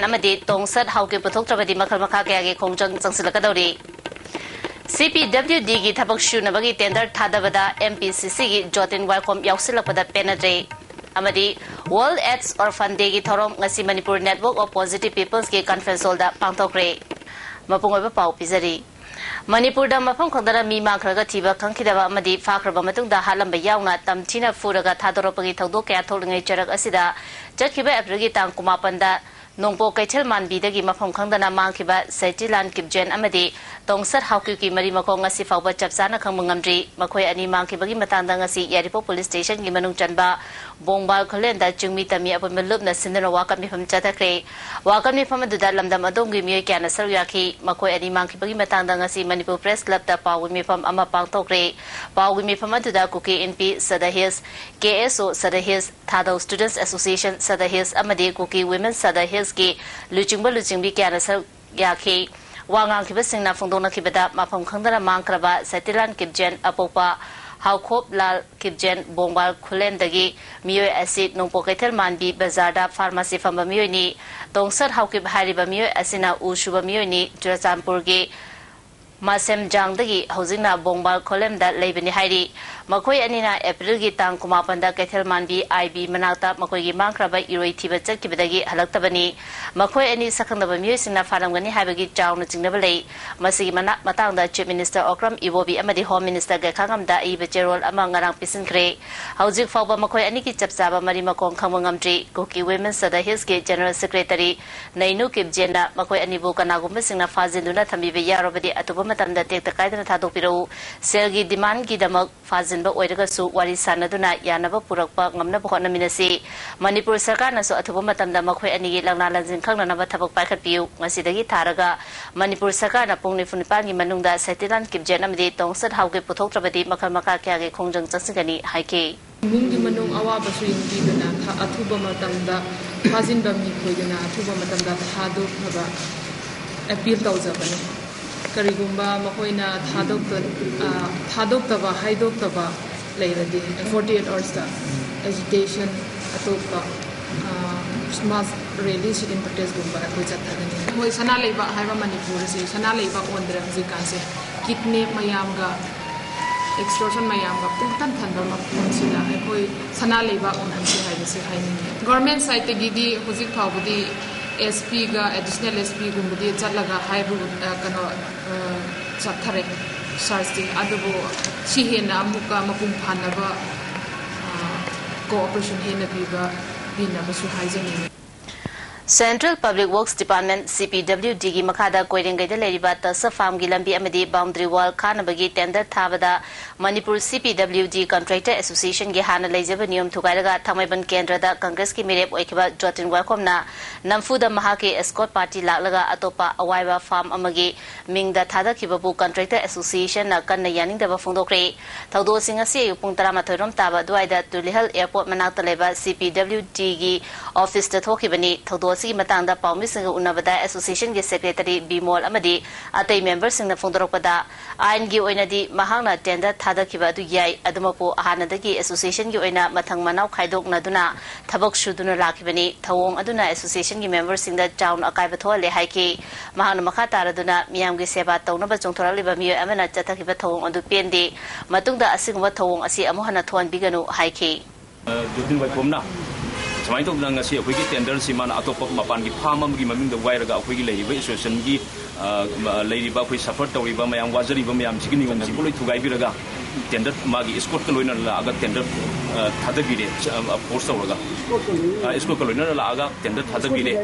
amadi tongsat hauke puthoktrabadi makhal makha kayagi khongjang changsilakadori CPWD gi thabak shunabagi tender thadabada MPCC gi Jotin Welcome yausilakpada penadre amadi World AIDS Orphan Day gi thorom ngasi Manipur Network of Positive Peoples gi conference hall da pangthokre mapungoi ba pau pizari Manipur da mafam khangdara mi makhraga thiba khangkhidaba amadi fakraba matungda halamba yauna tamthina furaga thadoropagi thawdok kya tholingai charak asida chatkiba April gi tang kumapanda Nongpo Kaithel Manbidagi mafam khangdana mangkhiba Saitilan Kipjen amadi Tongsat Hauki ki mari makong ngasi fawba chapsana khangmangamdri makhoi ani mangkhibagi matangda ngasi Yaripo Police Station gi manung chanba Bongbal Kholenda chungmi tami apon melupna sindana wakam mifam chatakre wakam mifam aduda lamdam adom gi miyoy kyana saryakhi makhoi ani mangkhibagi matangda ngasi Manipur Press Club ta pawi mifam ama pangtokre pawi mifam aduda Kuki NP Sadahis KSO Sadahis Thadau Students Association Sadahis amadi Kuki Women Sadahis ki luchingbi kyana saryakhi Wangang kibasing na fungdong na kibada mapam khangdana mangkraba Saitilan Kipjen apopa Haukop Lal Kipjen Bongbal Kholendagi miyoy acid Nongpo Kaithel Manbi Bazarda Pharmacy famba miyoy ni Tongsat Haukip hariba miyoy asina ushuba miyoy ni Churachampur gi Masem Jangdagi Hozingna Bongbal Kholemda leibani hairi makhoi anina April gi tang kumapanda Kaithel Manbi IB manakta makhoi gi mangkraba iroi thiba chatkibadagi halaktabani makhoi ani sakhangdaba miyoy singna faramgani haibagi chawna jingnaba lei masigi matangda Chief Minister Okram Ibobi amadi Home Minister ga khangamda iba cherol ama ngarang pisinkre hauzik fawba makhoi ani ki chapchaba mari makong khangmangamdri Kuki Women Sadahis ge General Secretary Nainu Kipjena makhoi ani bu kanagumba singna fazinduna thambibe yarobadi atuba matamda tekta kaidana thadokpiro selgi demand gi damak fazinba oiragasu wari sanaduna yanaba purakpa ngamnaba hotnaminasi Manipur Sarkar nasu athuba matamda makhoi ani gi langna lanjin khangnanaba thabak paikhatpiu ngasidagi tharaga Manipur Sarkar na pungni funipan gi manungda Saitilan Kipjen amadi Tongsat hauge puthoktrabadi makhal makha kyage khongjang changsigani haike Mungi manung awabasu yungdiduna athuba matamda fazinba mi khoiduna athuba matamda thadu phaba appeal tawjabani Karigumba Mahoina Thadok Haidok Layradi 48 hours agitation atopa mass rally in protest gumba Kuchatagani. Hoi Sana Leba Haiva Manipur, Sana Leba on the Zikanse, kidney Mayamga, extortion Mayamga, Putan Tandama Punsila, Hoi Sana Leba on Hansi. Government side Gidi, Hozik Pavudi. SP ga additional SP gumbudi chalaga haibu kano chathare sarsti adubo chihena amuka mapung phanaba cooperation hena biba binaba su haijani Central Public Works Department CPWD gi makhada koiringai da leriba tasa farm gi lambi amadi boundary wall khanabagi tender thabada Manipur CPWD Contractor Association gi hana leijaba niyam thugairaga thamaiban kendra da Congress ki mirep oikiba Jotin Welcome na namfuda mahaki escort party laklaga atopa awaiba farm amagi mingda thada kibabu Contractor Association na kanna yaning da phongdokre thawdo singa se yupung tara mathorom taba duaida Tulihal Airport manakta leba CPWD gi office ta thokibani thawdo si matangda paumising unabada association gi secretary Bimol amadi atai members sing na phongdorokpada ain gi oinadi mahangna tender thada kiba du yai adumapo ahanadagi association gi oina mathang manau khaidok naduna thabak suduna lakibani thawong aduna association gi members sing da town akai bathole haiki mahangna makha taraduna miyam gi seba tawnaba chongthoraliba miyo amana chathakiba thawong adu pendi matungda asigwa thawong asi amuhana thon biganu haiki Jotin Welcome na Samai to nang si akhoi ki tender si mana atop mapan ki phama gi maming da wairaga akhoi gi leiba association gi leiba akhoi suffer tawriba mayam wajari ba mayam chikini gom si poloi thugai biraga tender magi escort ka loina la aga tender thada bire force tawraga escort ka loina la aga tender thada bire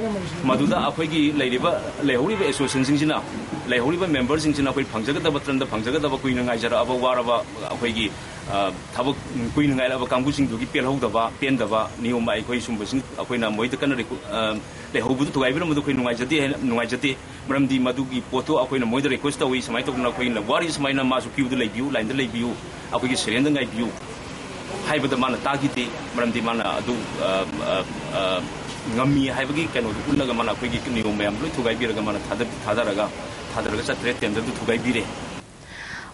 maduda akhoi gi leiba lehoriba association singina lehoriba members singina akhoi phangjaga da batran da phangjaga da kuina ngaijara aba waraba akhoi gi Tabak Queen and I have a campusing to keep Pelhodava, Pendava, New My Equation, Aquina Moitakan, the hope to Ivan Mudu Nuajati, Bramdi Madugi Poto, Aquina Moida request away some item of Queen, what is my Namasu Q the Lebu, line the Lebu, Aqui Serena Lebu, High with the man Tagiti, Bramdi Mana do Ngami Havagi cannot Unagamana Quigi New Mam, to Gaibiragamana Tadaraga, Tadaraga, and to Gaibire.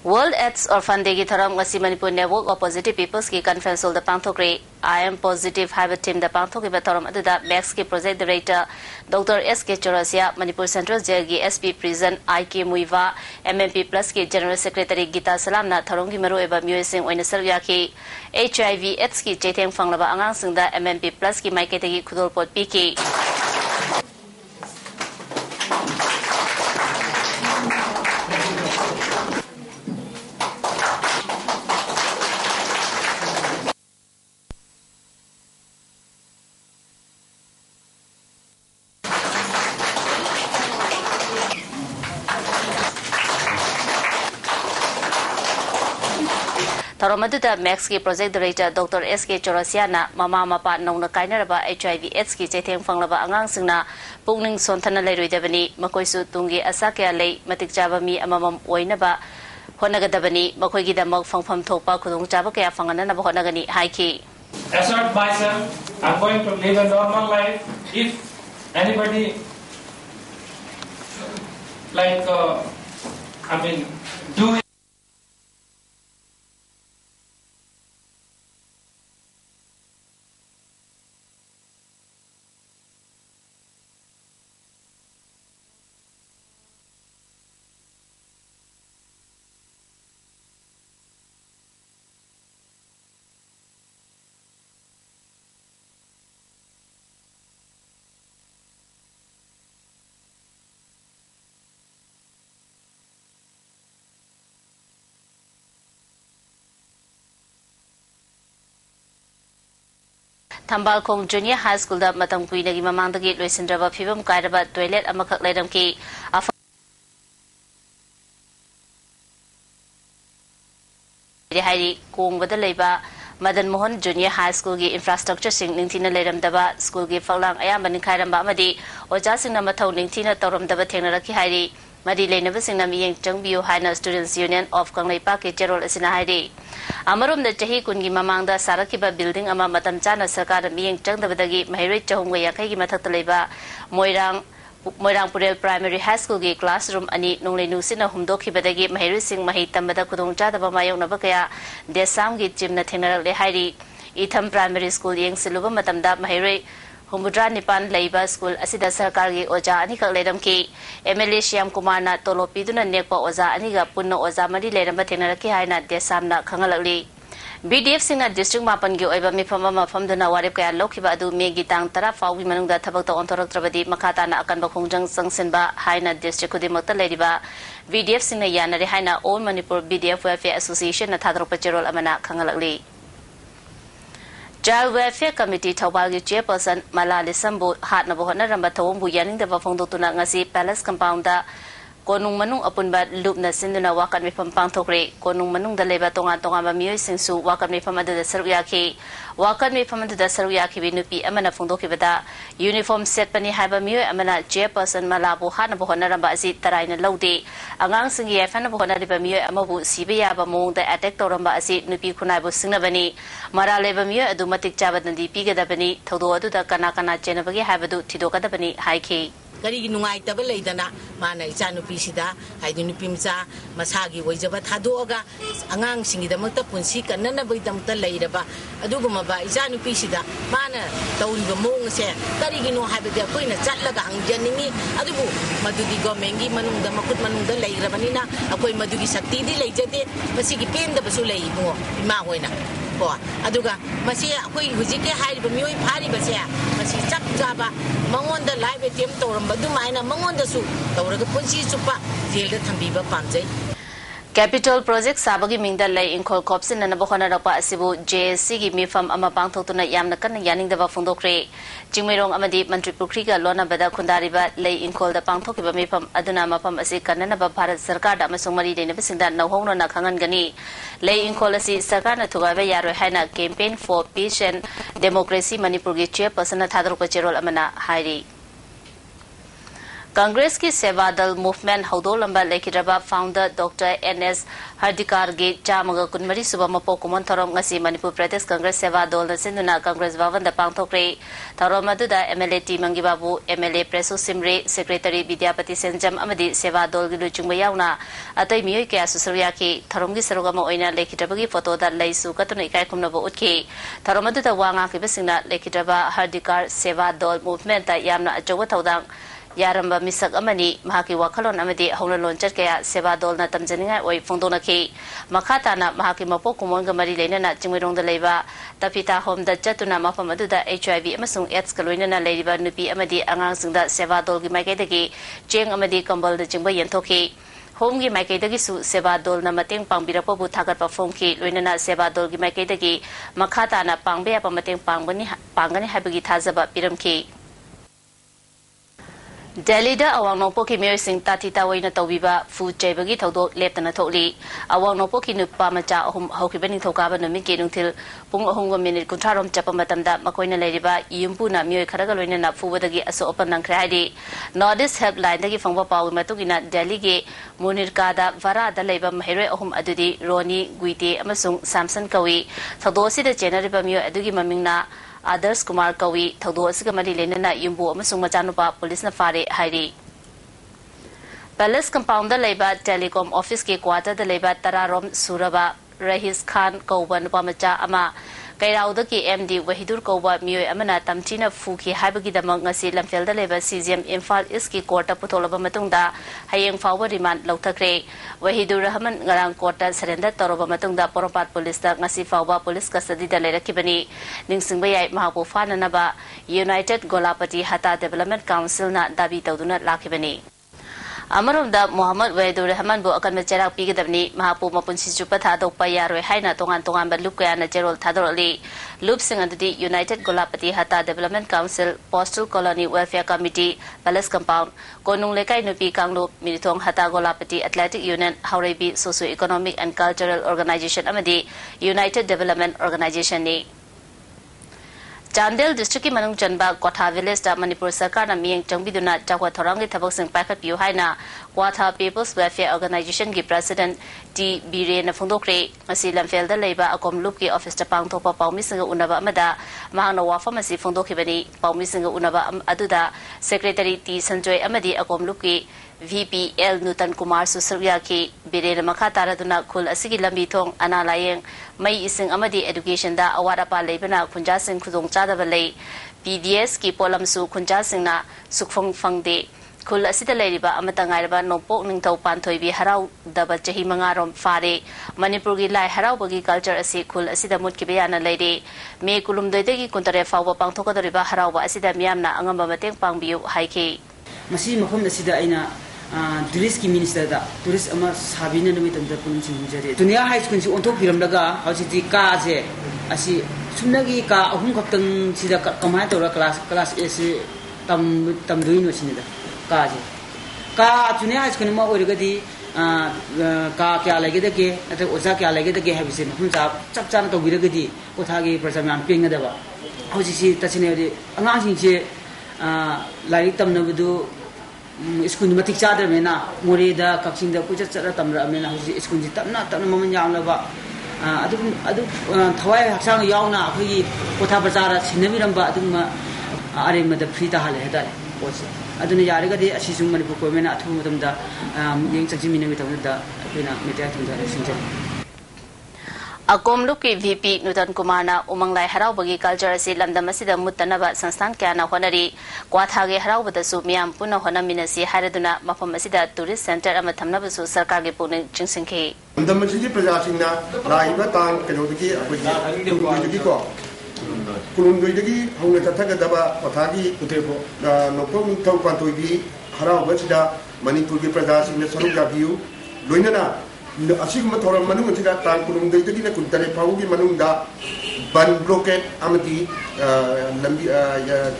World AIDS Orphan Day ki tharam ngasi Manipur Network of Positive Peoples ki conference hall da pangthokre I am positive hybrid team da pangthokre ba tharam aduda Max ki project director Dr. S.K. Chorasia Manipur Central Jail ki SP prison I.K. Muiva MMP Plus ki general secretary Gita Salam na tharom ki maru eba muising oina sarya ki HIV AIDS ki chaitheng fanglaba angang singda MMP Plus ki maikete ki khudol pot pi ki Tharomaduda Max ki project director Dr. S.K. Chorasiana Mama Mapa Nongna Kainaraba HIV AIDS ki chaitheng fanglaba angang singna pungning sonthana leiroidabani makoisu tungi asakya lei matik chaba mi amamam oinaba honagadabani makoigi damak fangpham thokpa khudong chaba kaya fangana na honagani haiki. Assert myself, I'm going to live a normal life. If anybody do Tambalkhong Junior High School da matam kui nagi mamangdagi loisindraba phibam kairaba toilet amakak leidam ki Hari Kongbada Leba Madan Mohan Junior High School ki infrastructure sing ningthina leiram daba school ki faklang ayambani khairamba amadi oja singna mathau ningthina tawram daba thengnaraki hari madi leinaba singna miyeng changbiu haina Students Union of Kanglaipa ki Jerol asina hari Amarum da chahi kungi mamangda sarakiba building ama matam chana sarkar miyeng changdabadagi mahiroi chahumga yakai ki mathakta leiba Moirang Purel Primary High School ki classroom ani nonglei nusina humdokhibadagi mahiroi sing mahi tambada khudong chadaba mayoknaba kaya desam ki chimna thengnarak le hairi Itham Primary School yeng siluba matamda mahiroi Humudra Nipan Leiba School asida sarkar ki oja ani kak leidam ki MLA Shyam Kumar na tolo piduna nekpa oja ani ga punna oja mari leiramba thengnaraki haina desamna khangalakli BDF singna district mapan gi oiba mifam ama famduna warep kaya lokhiba adu megi tang tara fawi manungda thabak ta ontoraktrabadi makata na akan ba khongjang sangsenba haina district kudimakta leiriba BDF singna yanare haina All Manipur BDF Welfare Association na thadrokpa cherol amana khangalakli Child Welfare Committee Thawbalgi Chairperson Malali Sambu Hatnabu Honaramba Thawumbu Yaningdaba Fongdotuna ngasi Palace Compound da Konung Manung Apunba Lupna Sinduna Wakan Mifam Pangthokre Konung Manung da leba tonga tonga miyoi singsu Wakan Mifam adu da saruyaki Wakan Mifam adu da saruyaki binupi amana fongdokibada uniform set pani haiba miyoi amana Chairperson Malabu Hatnabu Honaramba asi taraina lawde angang singi yafanabu honariba miyoi amabu siba yaba mongda attack toramba asi nupi khunaibu singnabani mara leba miyoi adu matik chabadandi pigadabani thodo adu da kana kana chenabagi haibadu thidokadabani haiki Kari nungai tabel leidana mana icha nupi sida haidu nupi mcha masagi wajaba thadoga angang singi damakta punsi kanana baidamta leiraba aduguma ba icha nupi sida mana tawriba mong se kari gi no haibede koina chatlaga angjaningi adubu madudi gomengi manungda makut manungda leirabanina akoi madugi sakti di leijade masigi penda basu leibo ima hoina ko aduga masi akoi hujike hairiba mioi phariba se masi chap jaba mangonda live atm toramba dumaina mangonda su tawraga punsi chupa jelda thambiba pamjai Capital Project Sabagi Mingda Lay in Kol Kopsin and Abohana Rapa Asibu JSC gi mifam ama pangthotuna yamna kan yaningdaba fongdokre Jingmerong amadi Mantri Pukriga Lona Bada Kundariba Lay in Kol da pangthokiba mifam aduna mapam asi kanana ba Bharat Sarkar da amasung mari dena bisinda nawhongna na khangan gani Lay in Kol asi sarkar na thugaba yaro haina campaign for peace and democracy Manipur gi chairperson na thadrok cherol amana hairi Congress की सेवा दल movement हौदोलंबा लेखिद्रबा founder doctor NS हर्दिकार गे चामग कुनमरी सुबह मपो Koeman थरम ngasi Manipur प्रदेश कांग्रेस सेवा दल नसिनुना कांग्रेस भवन the पांगथोक्रे थरम अदुदा MLA T मंगी बाबू MLA Presso सिमरे secretary Vidyapati सेंजम अमदी सेवा दल गी लुचुंगबा याउना अतै मियोय कया सुसरिया की थरम गी सरोगमा ओइना लेखिद्रबगी फोटो दा लैसु कतुन इकाय खुमनबो उतखि थरम अदुदा वांगा के बसिंगना लेखिद्रबा हर्दिकार सेवा दल मूवमेंट ता यामना अचौबा थौदांग यारंबा मिसक अमनी महाकी वाखलोन अमदी हौना लोंचर कया सेवा दलना तमजनिंगा ओइ फोंदोनखि मखाताना महाकी मपो कुमोंगा मरी लेना चिंगमिरोंग द लेबा तपिता होम द चतुना मफम अदुदा HIV अमसुंग एड्स का लोइना लेरिबा नुपी अमदी आंगांसिंगदा सेवा दलगी माइकेदगी चेंग अमदी कंबल द चिंगबा यंथोखि होम की माइकेदगी सु सेवा दलना मतेंग पांगबिरपबु थागतपा फोंखि लोइना सेवा दलगी माइकेदगी मखाताना पांगबे अपा मतेंग पांगनी हाबगी थाजबा पिरमखि दिल्ली दा अवांग नोपो की मियोय सिंह ताती तावैना तौबिबा फू चैबगी थौदोक लेपतना थोकली अवांग नोपो की नुपा मचा अहुम हौकिबनि थौकाबा नुमित के नुंथिल पुंग अहुम मिनिट 30 रोम चपा मतमदा मकोइना लेरिबा युमपुना मियोय खरगा लोइना फूबदगी असो ओपन नंखरे हाइदि नॉर्थ ईस्ट हेल्पलाइन दगी फंगबा पाउ मतुगिना दिल्ली के मुनिरकादा वरादा लेबा महिरोय अहुम अदुदी रोनी गुइते अमसुंग सैमसन कवी थौदोसिदा चेनरिबा मियोय अदुगी ममिंगना आदर्श कुमार कवी थौदोसिगा मरी लेना युम्बो अमसुंग मचानुपा पुलिस न फारे हाइरी पैलेस कंपाउंड लेबा टेलीकॉम ऑफिस के क्वार्टर द लेबा तरारोम सुरबा रहीस खान कौबा नुपा मचा अमा कैराउद की MD वहीदुर कौबा मियोय अमना तमचिना फूखि हाइबगी दमक ngasi लमफेल द लेबा CGM इम्फाल ईस्ट की कोर्ट पुथोलबा मतुंगदा हयेंग फावबा रिमांड लौथख्रे Wahidur Rahman ngarang court surrender तौरबा मतुंगदा पोरोपाट पुलिस दा ngasi फावबा पुलिस कस्टडी दा लेरकिबनी निंगसिंगबा याय महापो फाननबा यूनाइटेड गोलापति हता डेवलपमेंट काउंसिल ना दाबी तौदुना लाखिबनी अमरोंदा मोहम्मद वहीदुर रहमान बो अकन चेराक पीगदबनी महापो मपुनसी चुपा थादोकपा यारोय हाइना तोंगान तोंगान बा लुप कयाना जेरोल थादोरली लुप सिंग अदुदी यूनाइटेड गोलापति हता development council postal colony welfare committee palace compound Konung Leikai नुपी कांगलो मिरिथोंग हता गोलापति एथलेटिक यूनियन हाउरेबी socio economic and cultural organization अमदी यूनाइटेड डेवलपमेंट ऑर्गेनाइजेशन ने चांदेल डिस्ट्रिक्ट की मनुंग चनबा कोठा विलेज दा मणिपुर सरकार ना मियंग चंगबिदुना चाकवा थोरांगी थबक सिंग पाखपियो हाइना क्वाथा पीपल्स वेलफेयर ऑर्गेनाइजेशन की प्रेसिडेंट टी बीरे न फोंदोक्रे मसी लमफेल दा लेबा अकोम लुप की ऑफिस ता पांगथोपा पाउमी सिंग उनबा अमदा महांग वाफम मसी फोंदोखिबनी पाउमी सिंग उनबा अदुदा सेक्रेटरी टी संजोय अमदी अकोम लुप की VPL नूतन कुमार सुसरिया की बिरेन मखा तारदुना खुल असिगी लंबी थोंग अना लायेंग मई इसिंग अमदी एजुकेशन दा अवारापा लेबना खुंजा सिंग खुदोंग चादबा ले PDS की पोलमसु खुंजा सिंगना सुखफंग फंगदे खुल असिदा लेरिबा अमता गाइरबा नोपोक निंगथौ पांथोइबी हराउ दबा चही मंगारोम फारे मणिपुर की लाई हराउबगी कल्चर असि खुल असिदा मुटकिबे याना लेरे मे कुलुमदोइदगी कुंतरे फावबा पांथोकदरिबा हराउबा असिदा मियामना अंगamba mateng pangbiu haike मसी मफम असिदा आइना टूरिस्ट की मिनिस्टर दा टूरिस्ट अमा साबिना नमितम दा पुन सिंजरे दुनिया हाई स्कूल से ओंथोक फिरमलगा हौसिति का जे असि सुमनगी का अहुम खक्तंग सिदा कमाय तोरा क्लास ए से तम दुइन वसिनिदा का जे का दुनिया हाई स्कूल मा ओरगदी का क्या लगे दगे अते ओजा क्या लगे दगे हाबिसे मफम चप चान तो बिरगदी कोथागी प्रजामान पेंगदबा हौसिसि तसिनेदि अंगांसिंसे लाइक तमनबदु स्कूल मतिक चादर मेना मोरेदा कक्सिंग कुछ चरा तमरा मेना स्कूल तमना तमना ममन यामलबा थवाई हक्सांग यावना अखोगी कोथा बजारा सिनबिरंबा अदुमा आरेमद फ्री ताहले हेदाय पोसे अदुना यारगदि असिसुं मनिपुर गवर्नमेंट अथु मतमदा येंग चंजिमिनबि तमदा अखोइना मेडिया थुंजा सिंजर अकोमलुप की VP नूतन कुमार ना उमंगलाई हराउबगी कल्चर से लमदम असिदा मुत्तनबा संस्थान क्याना होनरी क्वाथागे हराउबदसु मियाम पुनः होनमिनसी हारदुना मफम असिदा टूरिस्ट सेंटर अमा थमनबसु सरकार के पुनिंग चिंसिंखे लमदम असिदी प्रजासिंगना लाइबा तांग कनोदगी अखोगी को कुलुंदोइदगी हौना तथगदबा क्वाथागी उतेबो नोपो निथौ पांतोइबी हराउबसिदा मणिपुर की प्रजासिंगना सरुग याबियु लोइनना असिगम थोरम मनुंग सिदा तांग कुलुंदोइदगी न कुंतरे फाउगी मनुंगदा बन ब्लॉकेट अमदी लंबी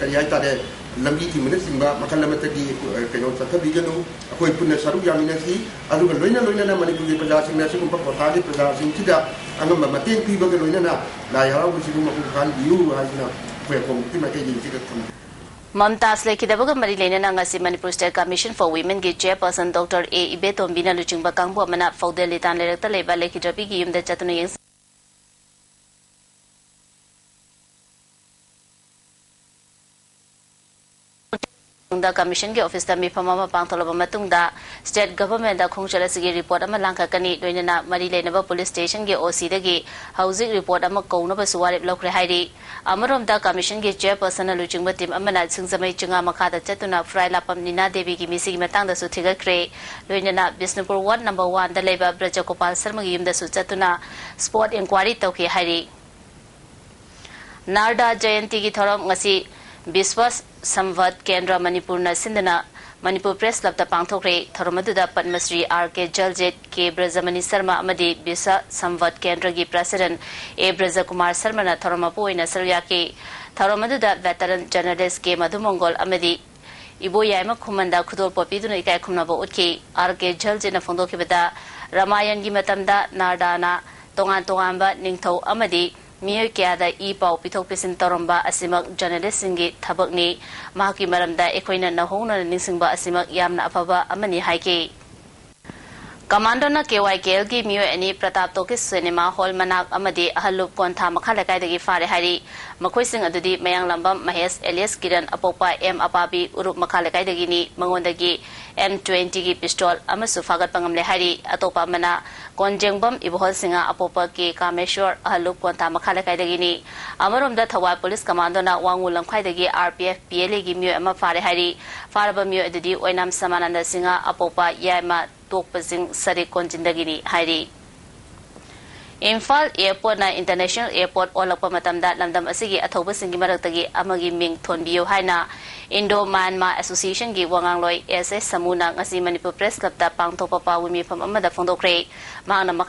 करियाय तारे लंबी की मिनट सिंबा मखल लमतगी कनो सथबीगनु अखोय पुन्ना सरुग यामिनसी अदुगा लोइना लोइना मणिपुर की प्रजासिंगना सिगुम पथागी प्रजासिंग सिदा अंगम मतेंग पीबगा लोइना लाई हराउ सिगुम मखुखान बियु हाइना कोय कोम की मते जिंग सिदा थम Mamtas Lekidavaga Mari Lena Nangasi Manipur State Commission for Women gi Chairperson Dr. A. Ibetombina Luchingba Kangbu Amana Faudelitan Lecta Leba Lekidrapi Yum the Chatuna the Commission ge office da mi phamama pangtholaba matungda state government da khongchala sigi report ama langka kani doinana mari lenaba police station ge OC dagi housing report ama kauna ba suwari lokre hairi amarom da commission ge chairperson luchingba team amana singsamai chinga makha da chatuna fry lapam nina devi gi misi gi matang da su thiga kre doinana Bisnupur ward number 1 da leba Brajagopal Sharma gi yum da su chatuna sport inquiry tawki hairi Narda Jayanti gi thoram ngasi Biswas Samvat Kendra Manipur na Sindana Manipur Press Club ta pangthokre Thoromaduda Padmasri R.K. Jaljet K. Brazamani Sarma Amadi Bisa Samvat Kendra gi President A. Brajakumar Sarma na Thoromapu ina Saryaki Thoromaduda Veteran Journalist K. Madhumongol Amadi Ibo Yaima Kumanda Kudol Popiduna Ikai Kumnaba Utki R.K. Jaljet na Fondokibada Ramayan gi matamda Nardana Tongan Tongamba Ningtho Amadi Miyo kaya da ipao pitok pisin taromba asimak journalist singi thabak ni mahaki maramda ekoina nahong na ningsingba asimak yamna apaba amani haiki. Commando na KYKL gi miyo ani Pratap Tokis Cinema Hall manak amadi ahalup kontha makhalakay dagi fare hari makoy sing adudi mayang lambam Mahesh Elias Kiran apopa M apabi urup makhalakay dagi ni mangondagi M20 gi pistol amasu fagat pangamle hari atopa mana Konjengbam Ibohol Singa apopa ke Kameshwar ahalup kontha makhalakay dagi ni amarom da Thawai Police Commando na wangulang khay dagi RPF PLA gi miyo ama fare hari faraba miyo adudi oinam Samananda Singa apopa yama Tokpazing Sari Konjindagini Hari Imphal Airport na International Airport Olakpa Matamda Lamdam Asigi Athoba Singi Maratagi Amagi Ming Thonbiyo Haina Indo-Myanmar Association gi Wangangloi SS Samuna ngasi Manipur Press Club ta pangthopa pawimi pham amada phongdokre mangna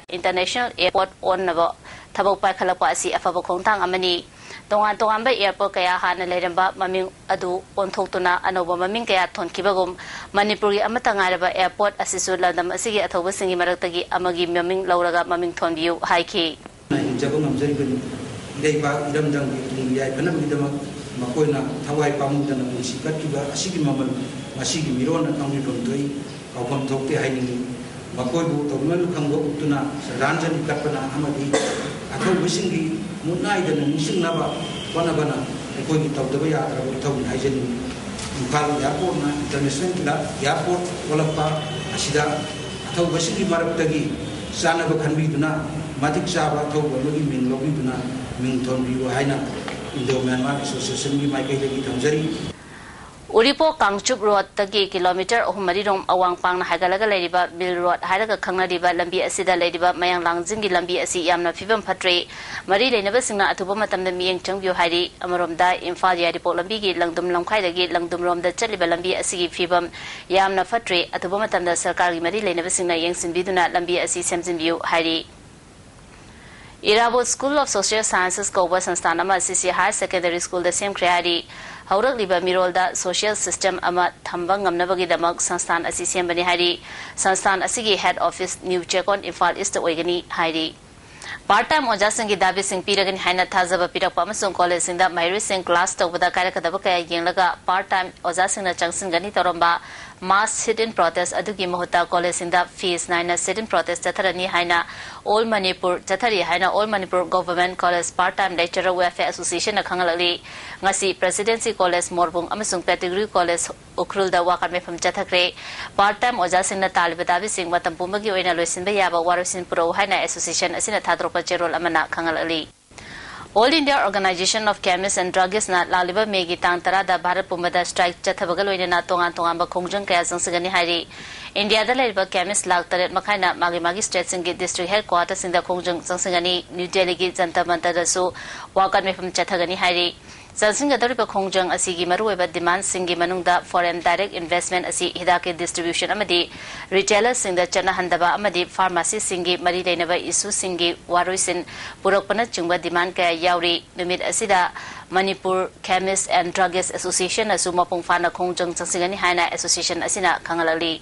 International Airport on nabo thabok pai khalakpa asi afaba khongtang amani Tongan ba airport kaya hana leiramba maming adu onthokuna anoba maming kaya thonkibagum Manipur gi amata ngaraba airport asisu ladam asigi athoba singi maraktagi amagi maming lauraga maming thonbiu haiki jabang amjari ben deiba idamdang gi yai panam idama makoina thawai pamudana musikat kiba asigi mamal asigi mirona tangni dondoi kawam thokte haini makoi bu tawmal khanggo utuna ranjani katpana amadi athoba singi munai dana nisingnaba wanabana ekoi gi tawdaba ya ra thawin haijeni Imphal Airport na International Airport walapa asida athoba singi maraktagi sanaba khanbiduna madik chaba athoba logi min logiduna min thonbi haina Indo-Myanmar Association gi maikai dagi thamjari Uripo Kangchup Road tagi kilometer ohumari rom awang pang na hagalaga leiriba Bill Road haraga khangnariba lambi asida leiriba mayang langjingi lambi asi yamna phibam phatre mari leinaba singna atuba matamda miyeng changbyo hari amaromda Imphal Yaripok lambi gi langdum lamkhai dagi langdum romda chaliba lambi asigi phibam yamna phatre atuba matamda sarkar gi mari leinaba singna yengsinbiduna lambi asi semjinbyo hari Irabot School of Social Sciences Koba Sansthan ama CC Higher Secondary School da sem kreari haurak liba mirolda social system ama thamba ngamnabagi damak sansthan asi sembani hari sansthan asigi head office New Chekon Imphal East oigani hari part-time oja singi dabi sing piragani haina thazaba pirakpa amasung college singda mahiri sing class tawbada karakadaba kaya yenglaga part-time oja singna changsingani toromba mass sit-in protest adugi mahuta college singda fees 9 sit-in protest chatharani haina All Manipur chathari haina All Manipur Government College Part-time Lecturer Welfare Association na khangalali ngasi Presidency College Morbung amasung Pedigree College Ukrul da wakan mefam chathakre part-time oja singna talibadabi sing matam pumbagi oina loisinba yaba warusin pro haina association asina thadropa cherol amana khangalali All India Organization of Chemists and Druggists na laliba megi tang tarada Bharat Pumbada strike chathabagal oina tongan ba khongjang kaya jangsigani hari India da laiba chemist lag taret makhaina magi state singi district headquarters sinda khongjang jangsigani New Delhi gi Jantar Mantar da su wakan mefam chathagani hari Jansinga dariba khongjang asigi maruweba demand singi manungda foreign direct investment asi hidake distribution amadi retailer singda chana handaba amadi pharmacy singi mari leinaba issue singi waroisin purakpana chungba demand kaya yauri numit asida Manipur Chemists and Druggists Association asu mapung fana khongjang jangsigani haina association asina khangalali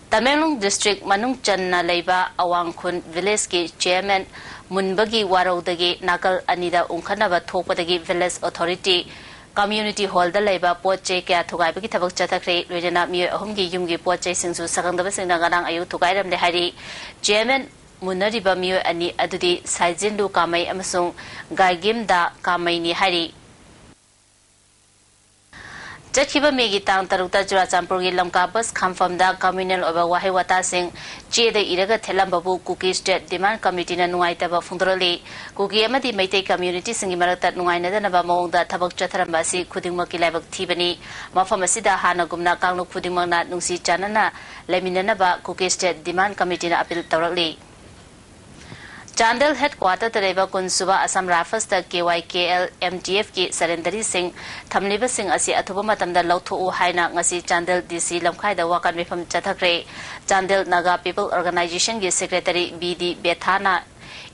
Tamenglong District Manung Channa Leiba Awangkhun Village ki Chairman Munbagi Waraudagi Nakal Anida Unkhanaba Thokpadagi Village Authority community hall दा लेबा पोचे क्या थुगाइबगी थबक चथखरे लोइना मियो अहुमगी युमगी पोचे सिंगसु सगंदब सिंगना गनांग अयु थुगाइरमले हारि chairman मुनरिबा मियो अनि अदुदी साइजिनलु कामै अमसुंग गाइगिमदा कामैनी हारि चखिबा Maggi तांग तरुता चुराचांपुरगी लमका बस खामफमदा communal ओबा वाहे वाता सिंग चेदे Irga थेलमबबु cookie state demand committee ना नुंगाइतबा फुंदरली कुकी अमदी मैते कम्युनिटी सिंगी मरकता नुंगाइनदनबा मौंगदा थबक चथरमबा सि खुदिंगमकी लाइबक थीबनी मफम असिदा हानागुमना कांगनु खुदिंगमना नुंसी चानना लेमिननबा कुकी स्टेट डिमांड कमिटी ना अपील तौरली चांदल हेडक्वार्टर तरेबा कुनसुबा असम राइफल्स द KYKL MTF की सरेंडरी सिंह थमलिबा सिंह असि अथुबा मतमदा लौथोउ हाइना ngasi चांदल DC लमखाइदा वाकन मिफम चथखरे चांदल नागा पीपल ऑर्गेनाइजेशन की सेक्रेटरी BD बेथाना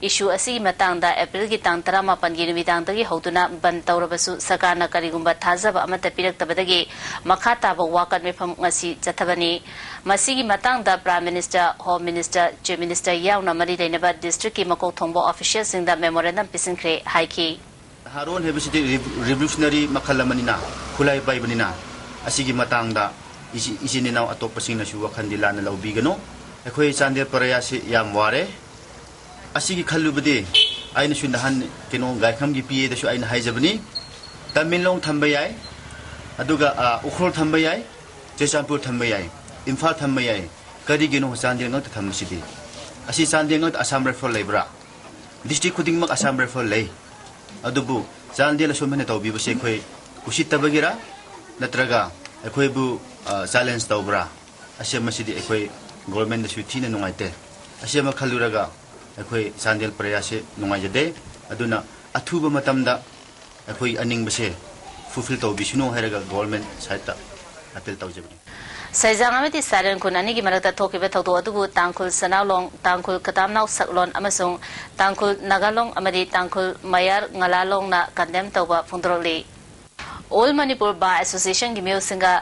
इशू असि मतंगदा अप्रैल की तांग 18 की नुमिदांगदगी हौदुना बन तौरबसु सरकारना करिगुंबा थाजब अमत पिरक्तबदगी मखा ताबा वाकन मिफम ngasi चथबनी मसीगी मतंगदा prime minister home minister chief minister याउना मरी लेनबा डिस्ट्रिक्ट की मको थोंबो ऑफिशियल सिंगदा मेमोरेंडम पिसिंखरे हाइकी हारोन हेबसिटी रिवोल्यूशनरी मखलमनिना खुलाई पाइबनिना असिगी मतंगदा इसिनिनाव अतोपसिंगनसु वखंदी लाना लौबिगनो अखोय चांदे परयासि याम वारे असिगी खल्लुबदे आइना सुनहन केनो गायखम की पीए दसु आइना हाइजबनी तमिललोंग थंबा याय अदुगा उखरोल थंबा याय चेचांपुर थंबा याय इम्फाल थंबा याय करिगिनो चांदे ngak थंबसिदि असि चांदे ngak असम राइफल लेब्रा डिस्ट्रिक्ट खुदिंगमक असम राइफल ले अदुबु चांदे लसुमने तौबिबसे खोय उसितबगिरा नत्रगा अखोयबु चैलेंज तौब्रा असे मसिदि अखोय गवर्नमेंट दसु थिना नुंगाइते असे म खल्लुरगा अखोई चांदेल प्रयासे नुंगाइजदे अदुना अथुब मतमदा अखोई अनिंगबसे फुलफिल तौबिसुनो हैरगा गवर्नमेंट साइडता अपील तौजबनी सैजांगमति सारन खुन अनिगी मरकता थोकिबे थौदो अदुबु तांखुल सनालोंग तांखुल कतामनाउ सकलोन अमसुंग तांखुल नागालोंग अमदि तांखुल मयार ngalaलोंग ना कंडेम तौबा फुंदरोली ऑल मणिपुर बार एसोसिएशन की म्यूसिंगा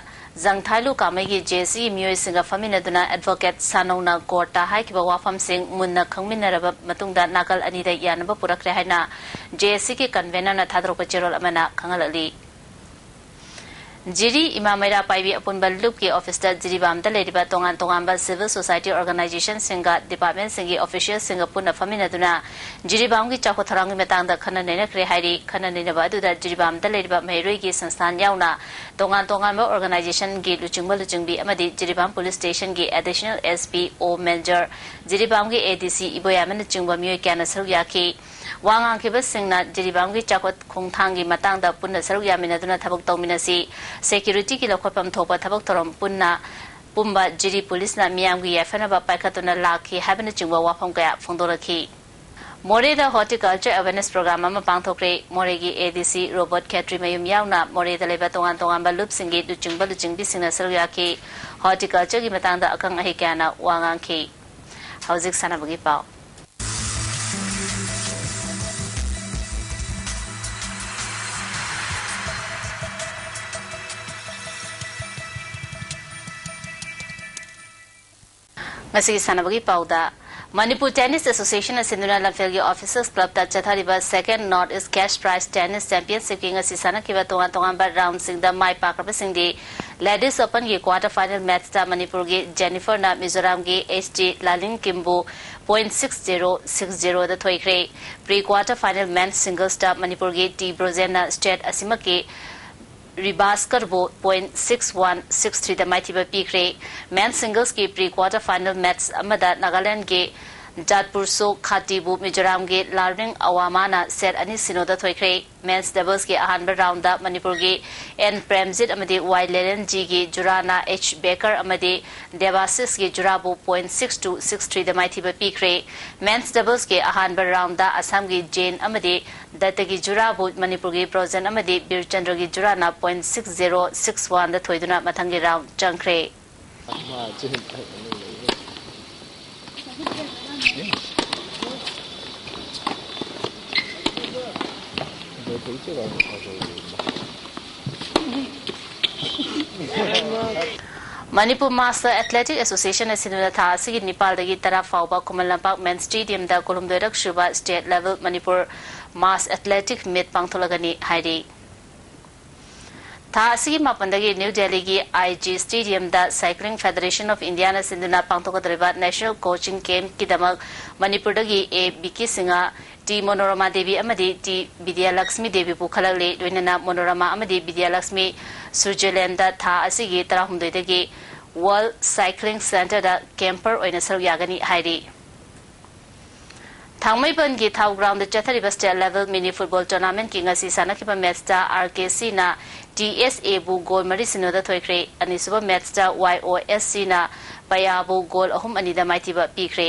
जंगथाइलु कामैगी जेसी म्यूसिंगा फमिनदुना एडवोकेट सानौना कोर्टा हाइकिबा वाफम सिंग मुन्ना खंगमिनरबा मतुंगदा नागल अनिदा यानबा पुरखरे हाइना जेसी के कन्वेनर ना थादरोपा चेरोल अमना खंगलली जिरी इमामेरा पाइबी अपुनबा लुप के ऑफिसर जिरीबाम लेरिबा तोंगान तोंगानबा सिविल सोसाइटी ऑर्गेनाइजेशन सिंगा डिपार्टमेंट सिंगी ऑफिशियल सिंगा पुना फमिनदुना जिरीबाम की चाखो थरांगी मेतांगदा खनन नेनक्रे हाइरी खनन नेनबा अदुदा जिरीबाम लेरिबा मेहरोई की संस्थान याउना तोंगान तोंगानबा ऑर्गेनाइजेशन की लुचिंगबी अमदी जिरीबाम पुलिस स्टेशन की additional SP O major Jiribam की ADC इबोयामन चिंगबा मियोय क्याना सरुक याखी वांगांग के बसिंगना जिरीबाम की चाखो खोंगथांगी मतांगदा पुन्ना सरुक यामिनदुना थबक तौमिनसी सेक्यूरिटी की लखोपम थोपा थबक थोरम पुन्ना पुम्बा जिरी पुलिस ना मियामगी याफनबा पाइखतुना लाखी हाबन चिंगबा वाफम कया फोंदोरखी मोरेदा हॉर्टिकल्चर अवेयरनेस प्रोग्राम अमा पांगथोक्रे मोरेगी ADC रोबोट खेत्री मयुम याउना मोरेदा लेबा तोंगान तोंगानबा लुपसिंगी लुचिंगबी सिंगना सरुयाखी हॉर्टिकल्चर की मतांगदा अकंग अहि क्याना वांगांखी हौजिक सनाबगी पाव ngasi sanabagi pauda Manipur Tennis Association Sinduna Lamphel Officers Club ta chathariba second North East Cash Prize Tennis Championship ki ngasi sana kiba tongan ba round sing da mai pakraba sing di Ladies Open ki quarter final match ta Manipur gi Jennifer na Mizoram gi HG Lalin Kimbo 0.6060 da thoikre pre quarter final men's singles ta Manipur gi T Brozena State Asima ki Ribaskar bo 0.6163 da maithiba pikre men's singles की pre quarter final match अमदा नागालैंड के जातपुर सो खाटीबु मिजोराम के learning अवामाना set अनि Sinoda थोइख्रे men's doubles के अहानबा round दा मणिपुर के N प्रेमजित अमदे Y लेलन जी के जुराना H बेकर अमदे देवासिस के जुराबु 0.6263 दा माइथिबा पिख्रे मेंस डबल्स के अहानबा राउंड दा असम के जेन अमदे दत्तगी जुराबु मणिपुर के प्रोजन अमदे बीरचंद्र की जुराना 0.6061 दा थोइदुना मथंगे round चंख्रे Manipur Master Athletic Association Sinuna Tha Sigi Nepal Dagi Tara Fauba Kumalampak Men's Stadium da Kolumdorak Shuba State Level Manipur Mass Athletic Meet Pangtholagani Hairi था असि मापनदगी न्यू दिल्ली की IG स्टेडियम दा साइक्लिंग फेडरेशन ऑफ इंडिया ना सिंधुना पांगथोकदरिबा national coaching camp की दमक मणिपुरदगी A BK सिंगा टी मनोरमा देवी अमदी टी विद्यालक्ष्मी देवी पुखलले लोइनना मनोरमा अमदी विद्यालक्ष्मी स्विट्जरलैंड दा था असिगी 13 दगी वर्ल्ड साइक्लिंग सेंटर दा कैंपर ओइना सरुक यागनी हाइरी थांगमैबन की थाउ ग्राउंड चथरिब state level mini football tournament की ngasi सानखिबा मैच दा RKC ना TSA बु गोल मरी सिनोदा थोइख्रे अनिसुबा मैच दा YOSC ना पयाबु गोल अहुम अनिदा माइतिबा पीख्रे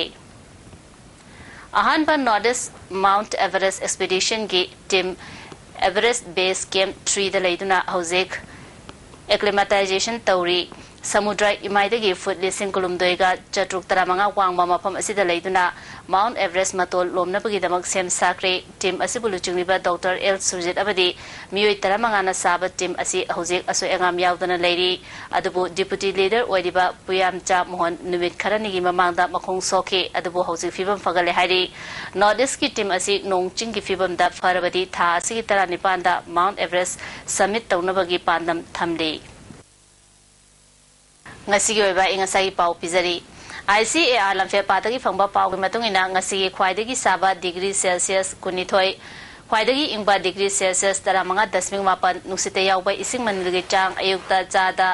अहानबा नॉर्थ माउंट एवरेस्ट एक्सपीडिशन की टीम एवरेस्ट बेस कैंप 3 दा लेदुना हौजेक एक्लेमेटाइजेशन तौरी समुद्र इमाइदगी फुट लिसिंग कुलुमदोइगा चट्रुक तरामंगा वांगबा मफम असिदा लेदुना माउंट एवरेस्ट मतोल लोमनबगीदमक सेम साक्रे टीम असिबुलु चुंगलिबा डॉक्टर एल सुरजित अबदी मियोय तरामंगा ना साब टीम असि हौजेक असो एंगाम यावदना लेरी अदुबु डिप्यूटी लीडर ओइदिबा पुयामचा मोहन नुमित खरनिगी ममांगदा मखोंग सोखे अदुबु हौजेक फिबम फगले हाइरी नॉर्थ ईस्ट की टीम असि नोंगचिंग की फिबम दा फरबदी था असि तरा निपांदा माउंट एवरेस्ट समिट तौनबगी पांदम थमले ngasi gi oiba ingasai pau pizari ICAR lamfe patagi phangba pau gi matung ina ngasi gi khwaidagi saba degree celsius kunithoi khwaidagi ingba degree celsius tara manga dasming mapan nusite yauba ising manilgi chang ayukta chada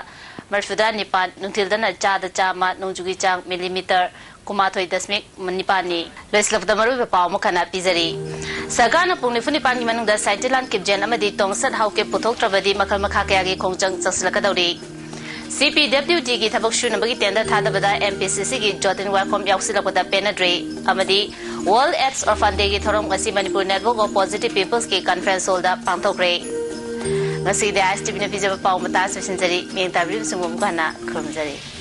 marfuda nipan nungthildana chada chama nungjugi chang millimeter kumathoi dasmik manipani loislabda maru pau mukhana pizari sarkana pungni funi pan gi manungda saitilan kipjen amadi tongsat hauke puthok trabadi makhal makha kaya gi khongjang changslakadawri CPWD की थबक शुनबगी tender थादबदा MPCC की जोतिन वाखोम याउसिलबदा पेनड्रे अमदी world AIDS orphan day की थोरम गसी Manipur network of positive peoples की कॉन्फ्रेंस होल्ड पांगथोक्रे गसी दे आईएसटीवी ने पिजब पाउ मता ससिनजरी मेंग ताब्रिम सुमुम गाना खरमजरी